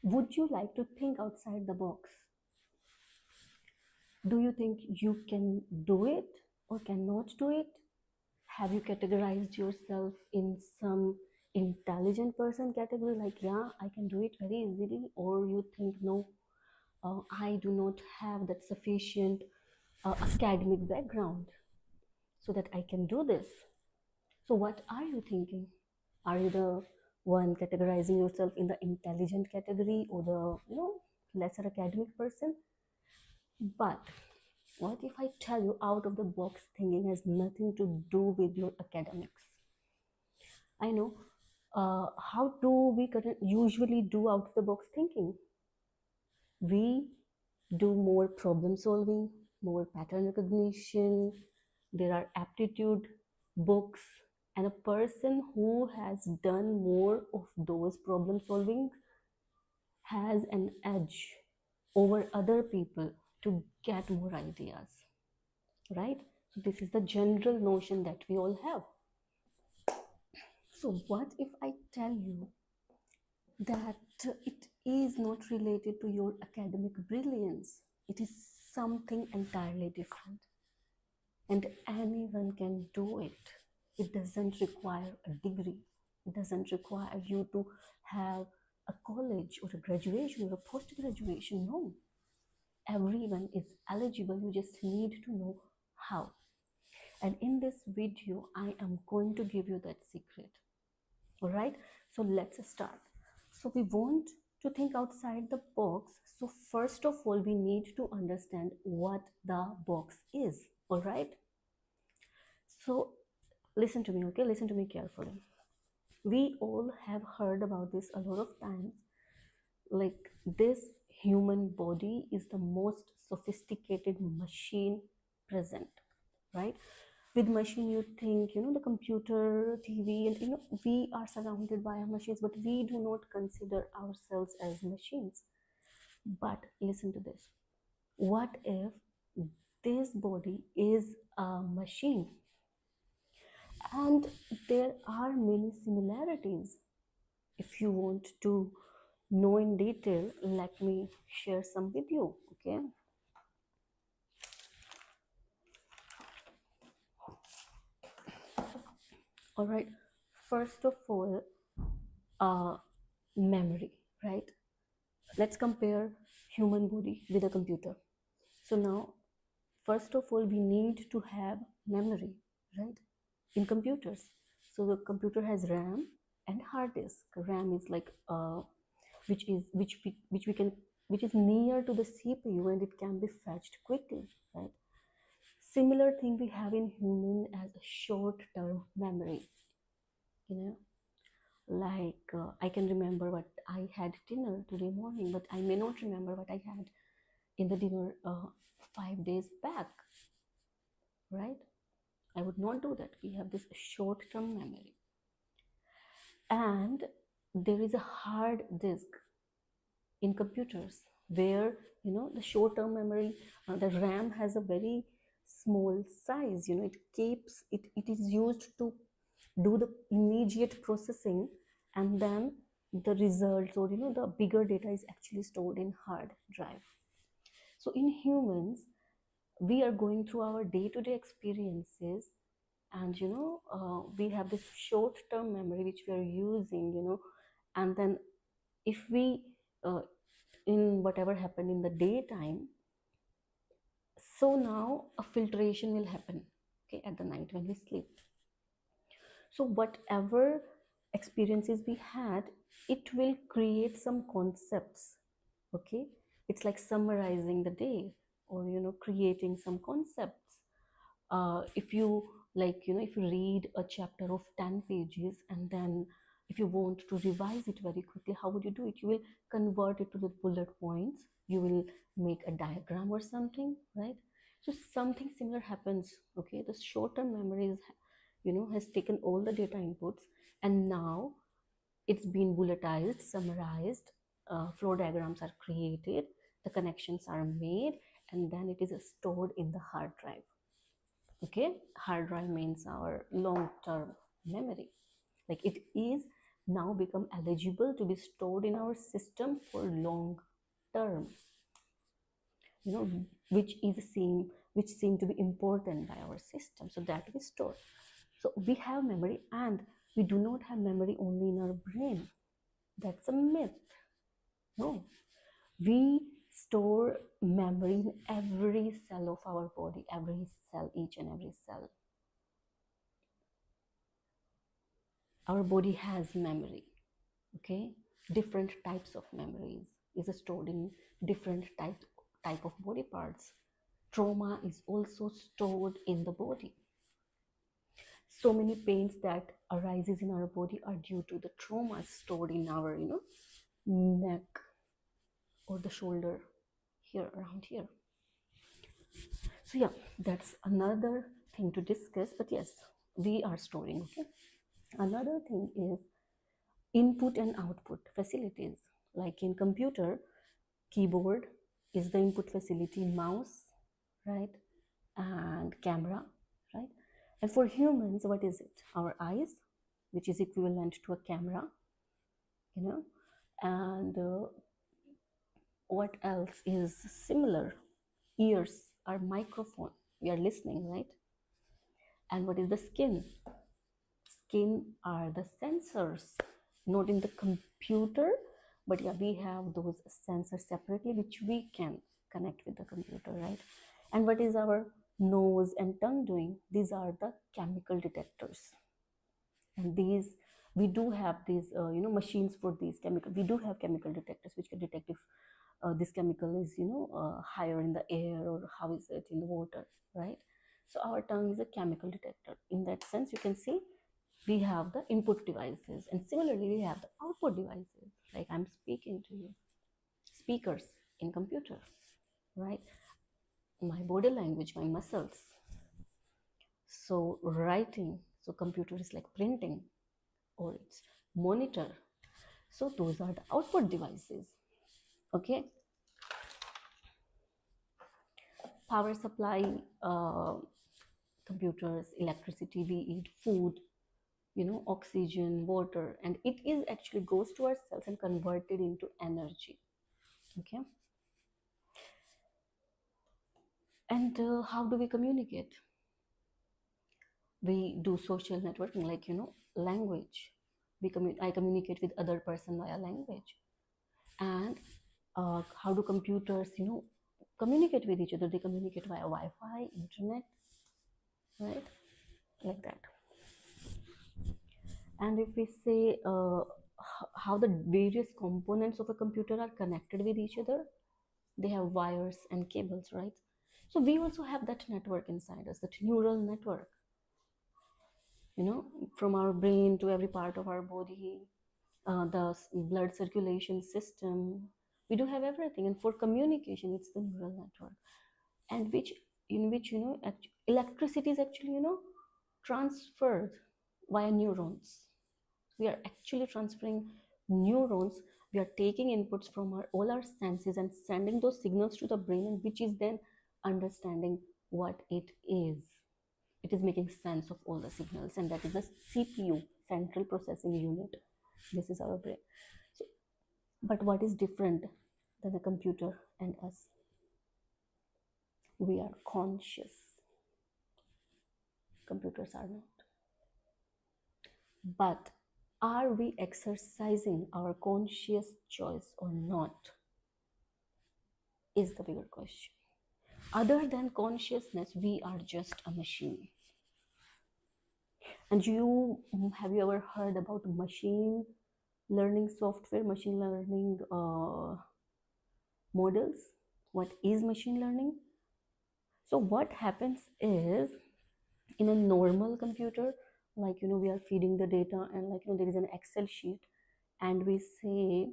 Would you like to think outside the box? Do you think you can do it or cannot do it? Have you categorized yourself in some intelligent person category, like, yeah, I can do it very easily, or you think, no, I do not have that sufficient academic background so that I can do this? So, what are you thinking? Are you the one categorizing yourself in the intelligent category or the lesser academic person? But what if I tell you out of the box thinking has nothing to do with your academics? I know. How do we usually do out of the box thinking? We do more problem solving, more pattern recognition. There are aptitude books, and a person who has done more of those problem solving has an edge over other people to get more ideas, right? So this is the general notion that we all have. So what if I tell you that it is not related to your academic brilliance? It is something entirely different, and anyone can do it. It doesn't require a degree, it doesn't require you to have a college or a graduation or a post graduation. No, everyone is eligible. You just need to know how. And in this video I am going to give you that secret. All right, so let's start. So we want to think outside the box. So first of all, we need to understand what the box is. All right, so listen to me, okay? Listen to me carefully. We all have heard about this a lot of times. Like, this human body is the most sophisticated machine present, right? With machine, you think, the computer, TV, and we are surrounded by our machines, but we do not consider ourselves as machines. But listen to this. What if this body is a machine? And there are many similarities. If you want to know in detail, let me share some with you, okay? All right, first of all, memory, right? Let's compare human body with a computer. So now, first of all, we need to have memory, right, in computers. So the computer has RAM and hard disk. RAM is like which we can, which is near to the CPU, and it can be fetched quickly, right? Similar thing we have in human as a short term memory, you know like I can remember what I had dinner today morning, but I may not remember what I had in the dinner 5 days back, right? I would not do that. We have this short term memory. And there is a hard disk in computers where, the short term memory, the RAM has a very small size. It keeps it is used to do the immediate processing, and then the results, or the bigger data is actually stored in hard drive. So in humans, we are going through our day-to-day experiences, and we have this short-term memory which we are using, and then if we in whatever happened in the daytime, so now a filtration will happen, okay, at the night when we sleep. So whatever experiences we had, it will create some concepts, okay? It's like summarizing the day, or creating some concepts. If you, if you read a chapter of 10 pages, and then if you want to revise it very quickly, how would you do it? You will convert it to the bullet points, you will make a diagram or something, right? So something similar happens, okay? The short-term memory is, has taken all the data inputs, and now it's been bulletized, summarized, flow diagrams are created, the connections are made, and then it is stored in the hard drive. Okay, hard drive means our long-term memory. Like, it is now become eligible to be stored in our system for long term, you know, which seem to be important by our system, so that we store. So we have memory, and we do not have memory only in our brain. That's a myth. No, we store memory in every cell of our body, every cell, each and every cell. Our body has memory. Okay, different types of memories is stored in different type of body parts. Trauma is also stored in the body. So many pains that arises in our body are due to the trauma stored in our, neck or the shoulder, here, around here. So yeah, that's another thing to discuss, but yes, we are storing. Okay, another thing is input and output facilities. Like in computer, keyboard is the input facility, mouse, right, and camera, right. And for humans, what is it? Our eyes, which is equivalent to a camera, you know. And what else is similar? Ears are microphone, we are listening, right. And what is the skin? Skin are the sensors, not in the computer, but yeah, we have those sensors separately which we can connect with the computer, right. And what is our nose and tongue doing? These are the chemical detectors. And these, we do have these machines for these chemical, we do have chemical detectors which can detect if this chemical is higher in the air, or how is it in the water, right. So our tongue is a chemical detector. In that sense, you can see we have the input devices, and similarly we have the output devices, like I'm speaking to you, speakers in computer, right. My body language, my muscles. So writing, so computer is like printing, or it's monitor. So those are the output devices. Okay, power supply, computers, electricity, we eat food, oxygen, water, and it is actually goes to our cells and converted into energy. Okay, and how do we communicate? We do social networking, like language. I communicate with other person via language. And how do computers communicate with each other? They communicate via Wi-Fi, internet, right, like that. And if we say how the various components of a computer are connected with each other, they have wires and cables, right. So we also have that network inside us, that neural network, from our brain to every part of our body, the blood circulation system. We do have everything, and for communication, it's the neural network, and which in which electricity is actually transferred via neurons. We are actually transferring neurons. We are taking inputs from all our senses and sending those signals to the brain, and which is then understanding what it is. It is making sense of all the signals, and that is the CPU, central processing unit. This is our brain. So, but what is different than a computer and us? We are conscious. Computers are not. But are we exercising our conscious choice or not? Is the bigger question. Other than consciousness, we are just a machine. And have you ever heard about machine learning software, machine learning models? What is machine learning? So what happens is, in a normal computer, like we are feeding the data, and like there is an Excel sheet, and we say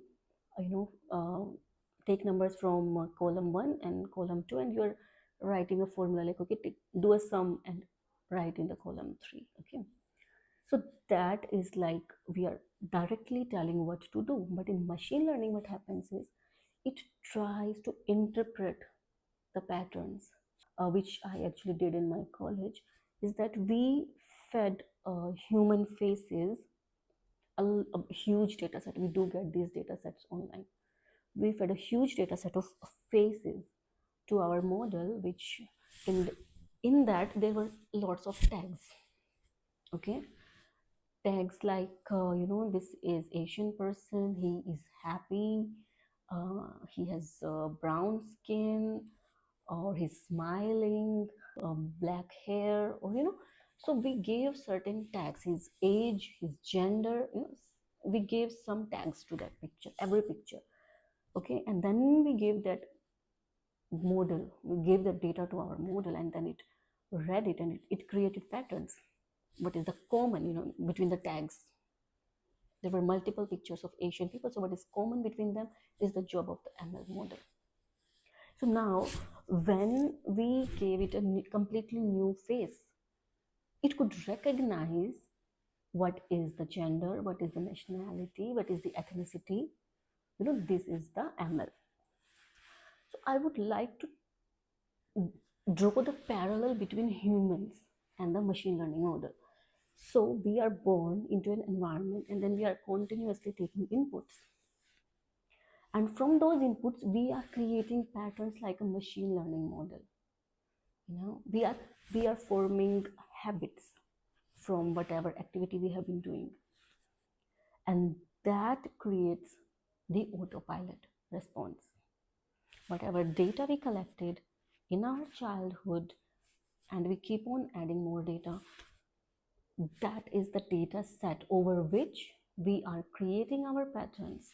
take numbers from column 1 and column 2, and you're writing a formula like, okay, do a sum and write in the column 3. Okay, so that is like we are directly telling what to do. But in machine learning, what happens is it tries to interpret the patterns, which I actually did in my college, is that we fed human faces a huge data set. We do get these data sets online. We fed a huge data set of faces to our model, which in that there were lots of tags. Okay, tags like this is Asian person, he is happy, he has brown skin, or he's smiling, black hair, or so we gave certain tags, his age, his gender, we gave some tags to that picture, every picture. Okay, and then we gave that model, we gave the data to our model, and then it read it, and it created patterns. What is the common, between the tags? There were multiple pictures of Asian people, so what is common between them is the job of the ML model. So now, when we gave it a completely new face, it could recognize what is the gender, what is the nationality, what is the ethnicity. This is the ML. So I would like to draw the parallel between humans and the machine learning model. So we are born into an environment, and then we are continuously taking inputs. And from those inputs, we are creating patterns like a machine learning model. We are forming habits from whatever activity we have been doing. And that creates the autopilot response. Whatever data we collected in our childhood, and we keep on adding more data, that is the data set over which we are creating our patterns.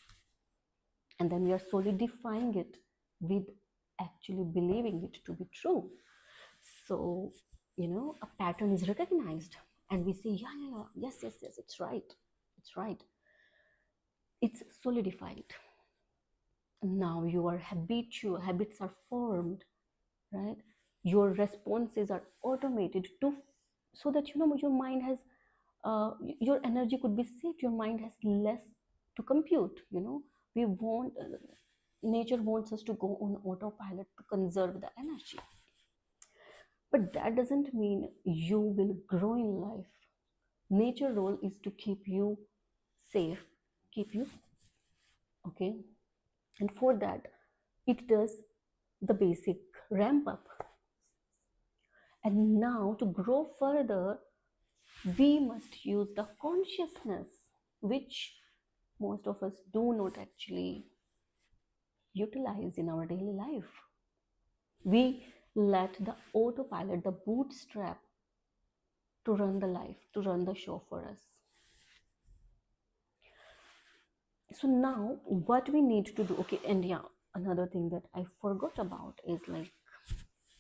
And then we are solidifying it with actually believing it to be true. So, a pattern is recognized, and we say, yeah, yes, it's right. It's right. It's solidified. Now your habits are formed, right? Your responses are automated so that your mind has your energy could be saved. Your mind has less to compute. We want nature wants us to go on autopilot to conserve the energy, but that doesn't mean you will grow in life. Nature role is to keep you safe, keep you okay, and for that it does the basic ramp up. And now to grow further, we must use the consciousness, which most of us do not actually utilize in our daily life. We let the autopilot, the bootstrap, to run the life, to run the show for us. So now what we need to do, okay, and yeah, another thing that I forgot about is like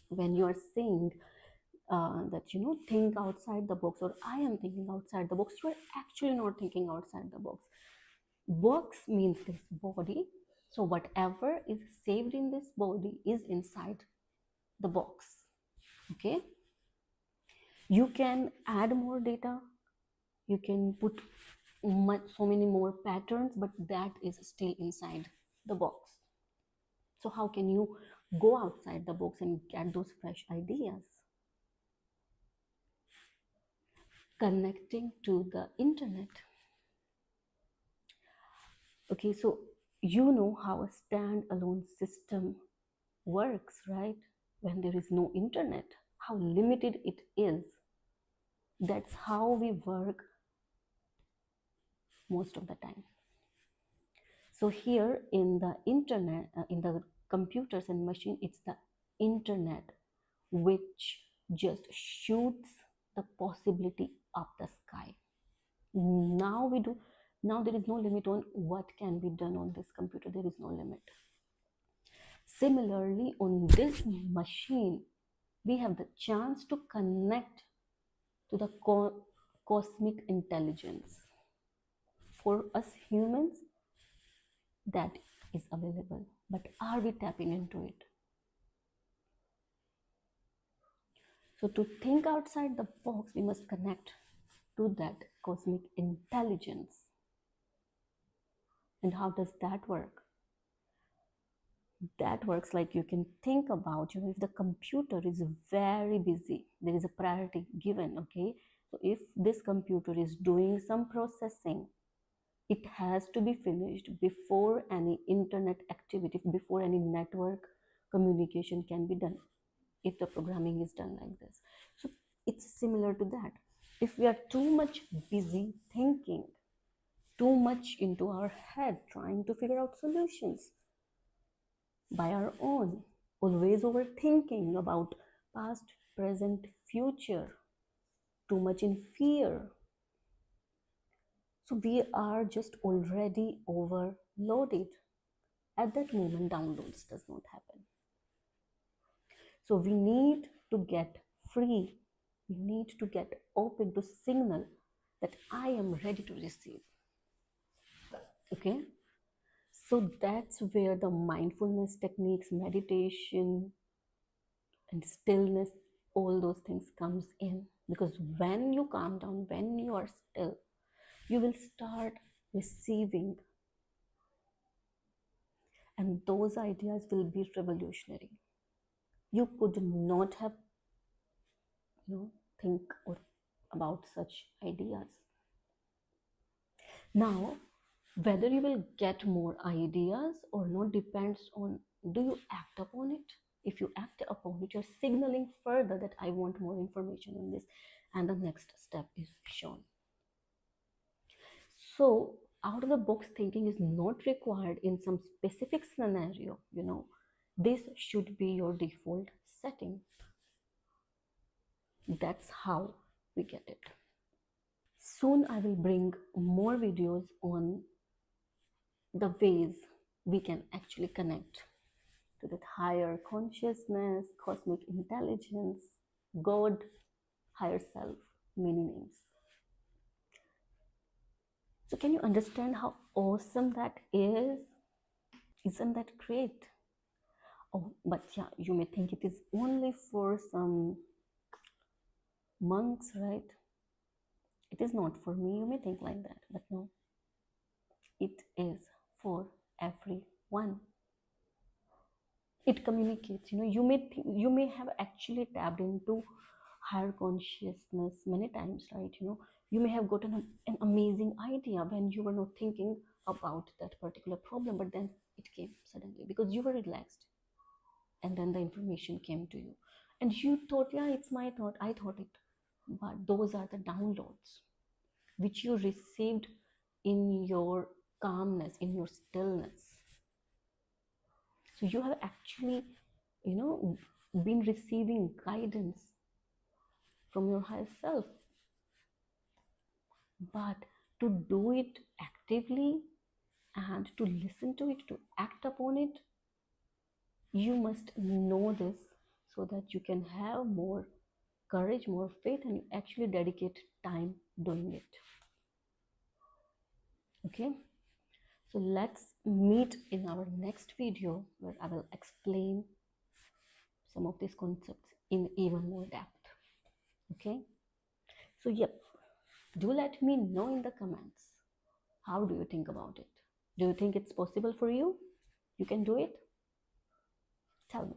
when you are saying that think outside the box, or I am thinking outside the box, you are actually not thinking outside the box. Box means this body, so whatever is saved in this body is inside the box. Okay, you can add more data, you can put so many more patterns, but that is still inside the box. So how can you go outside the box and get those fresh ideas? Connecting to the internet. Okay, so you know how a standalone system works, right? When there is no internet, how limited it is. That's how we work most of the time. So here in the internet, in the computers and machine, it's the internet which just shoots the possibility up the sky. Now there is no limit on what can be done on this computer. There is no limit. Similarly, on this machine, we have the chance to connect to the cosmic intelligence. For us humans, that is available, but are we tapping into it? So to think outside the box, we must connect to that cosmic intelligence. And how does that work? That works like you can think about, if the computer is very busy, there is a priority given, okay? So if this computer is doing some processing, It has to be finished before any internet activity, before any network communication can be done, if the programming is done like this. So it's similar to that. If we are too much busy thinking, too much into our head, trying to figure out solutions by our own, always overthinking about past, present, future, too much in fear, so we are just already overloaded. At that moment, downloads does not happen. So we need to get free. We need to get open to signal that I am ready to receive. Okay? So that's where the mindfulness techniques, meditation, and stillness, all those things comes in. Because when you calm down, when you are still, you will start receiving, and those ideas will be revolutionary. You could not have, you know, think or about such ideas. Now, whether you will get more ideas or not depends on, do you act upon it? If you act upon it, you're signaling further that I want more information on this, and the next step is shown. So out of the box thinking is not required in some specific scenario. This should be your default setting. That's how we get it. Soon I will bring more videos on the ways we can actually connect to that higher consciousness, cosmic intelligence, God, higher self, many names. So can you understand how awesome that is? Isn't that great? Oh, but yeah, you may think it is only for some monks, right? It is not for me. You may think like that, but no, it is for everyone. It communicates. You may have actually tapped into higher consciousness many times, right? You may have gotten an amazing idea when you were not thinking about that particular problem, but then it came suddenly because you were relaxed, and then the information came to you, and you thought, yeah, it's my thought, I thought it. But those are the downloads which you received in your calmness, in your stillness. So you have actually, been receiving guidance from your higher self. But to do it actively and to listen to it, to act upon it, you must know this so that you can have more courage, more faith, and you actually dedicate time doing it. Okay? So let's meet in our next video where I will explain some of these concepts in even more depth. Okay? So yep, do let me know in the comments. How do you think about it? Do you think it's possible for you? You can do it? Tell me.